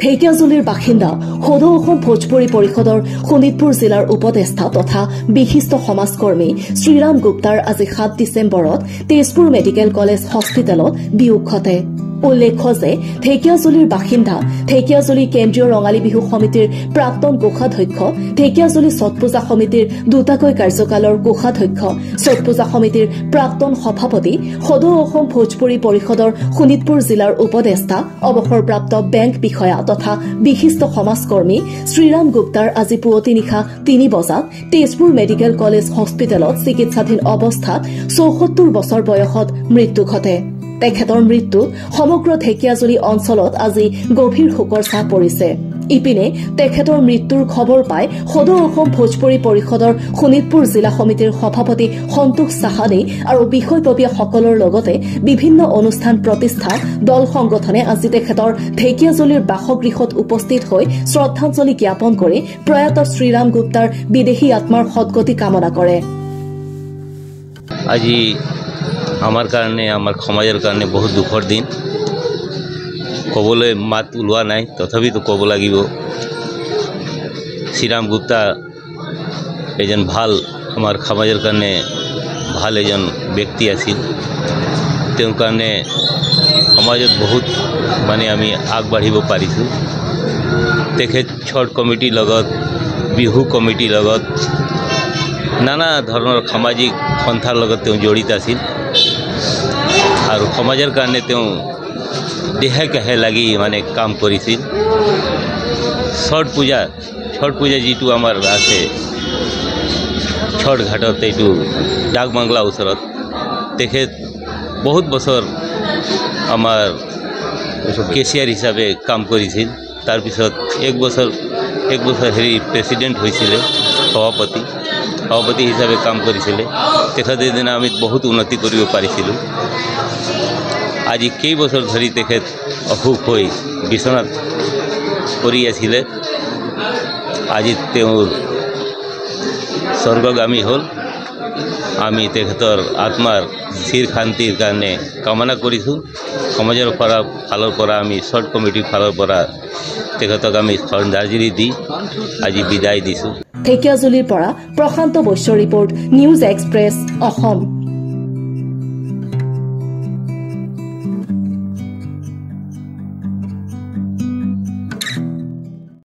ঢেকিয়াজুলিৰ বাসিন্দা সদৌ অসম ভোজপুৰী পৰিষদৰ শোণিতপুৰ জিলাৰ উপদেষ্টা তথা বিশিষ্ট সমাজকৰ্মী শ্ৰীৰাম গুপ্তাৰ আজি 7 ডিচেম্বৰত তেজপুৰ মেডিকেল কলেজ হস্পিটেলত বিয়োগ ঘটে। উল্লেখ্য যে ঢেকিয়াজুলিৰ বাসিন্দা ঢেকিয়াজুলি কেন্দ্ৰীয় ৰঙালী বিহু সমিতিৰ প্ৰাক্তন কোষাধ্যক্ষ, ঢেকিয়াজুলি ছট পূজা সমিতিৰ দুটাকৈ কাৰ্যকালৰ কোষাধ্যক্ষ, ছট পূজা সমিতিৰ প্ৰাক্তন সভাপতি, সদৌ অসম ভোজপুৰী পৰিষদৰ শোণিতপুৰ জিলাৰ উপদেষ্টা, অৱসৰপ্ৰাপ্ত বেংক বিষয়া তথা বিশিষ্ট সমাজকৰ্মী শ্ৰীৰাম গুপ্তাৰ আজি পুৱতি নিশা 3 বজাত তেজপুৰ মেডিকেল কলেজ হস্পিটেলত চিকিৎসাধীন অৱস্থাত ৭৪ বছৰ বয়সত মৃত্যু ঘটে। তেখেতৰ মৃত্যু সমগ্ৰ ঢেকিয়াজুলি অঞ্চলত আজি গভীৰ শোকৰ ছাঁ পৰিছে। ইপিনে তেখেতৰ মৃত্যুৰ খবৰ পাই সদৌ অসম ভোজপুৰী পৰিষদৰ শোণিতপুৰ জিলা সমিতিৰ সভাপতি সন্তোষ সাহানী আৰু বিষয়ববীয়াসকলৰ লগতে বিভিন্ন অনুষ্ঠান প্ৰতিষ্ঠান দল সংগঠনে আজি তেখেতৰ ঢেকিয়াজুলিৰ বাসগৃহত উপস্থিত হৈ শ্ৰদ্ধাঞ্জলি জ্ঞাপন কৰি প্ৰয়াত শ্ৰীৰাম গুপ্তাৰ বিদেহী আত্মাৰ সদ্গতি কামনা কৰে। আজি আমাৰ কাৰণে আমাৰ সমাজেৰ কাৰণে বহুত দুখৰ দিন, ক'বলৈ মাত ওলোৱা নাই, তথাপিতো ক'ব লাগিব। শ্ৰীৰাম গুপ্তা এজন ভাল আমাৰ সমাজৰ কাৰণে ভাল এজন ব্যক্তি আছিল। তেওঁৰ কাৰণে সমাজত বহুত আমি আগবাঢ়িব পাৰিছোঁ। তেখেত ছট কমিটিৰ লগত, বিহু কমিটিৰ লগত, নানা ধৰণৰ সামাজিক সন্থাৰ লগত তেওঁ জড়িত আছিল আৰু সমাজৰ কাৰণে তেওঁ দেহে কাহে লাগি কাম কৰিছিল। ছট পূজা যিটো আমাৰ আছে ছট ঘাটত, এইটো ডাকবাংলা ওচৰত, তেখেত বহুত বছৰ আমাৰ কেচিয়াৰ হিচাপে কাম কৰিছিল। তাৰপিছত এক বছৰ প্ৰেচিডেণ্ট হৈছিলে, সভাপতি হিচাপে কাম কৰিছিলে। তেখেতৰ দিনা আমি বহুত উন্নতি কৰিব পাৰিছিলোঁ। আজি কেইবছৰ ধৰি তেখেত অসুখ হৈ বিচনাত পৰি আছিলে। আজি তেওঁৰ স্বৰ্গগামী হ'ল। আমি তেখেতৰ আত্মাৰ স্থিৰ শান্তিৰ কাৰণে কামনা কৰিছোঁ। সমাজৰ ফালৰ পৰা আমি ছট কমিটিৰ ফালৰ পৰা তেখেতক আমি শ্ৰদ্ধাঞ্জলি দি আজি বিদায় দিছোঁ। ঢেকিয়াজুলিৰ পৰা Prashanta Baishya report, news express Assam.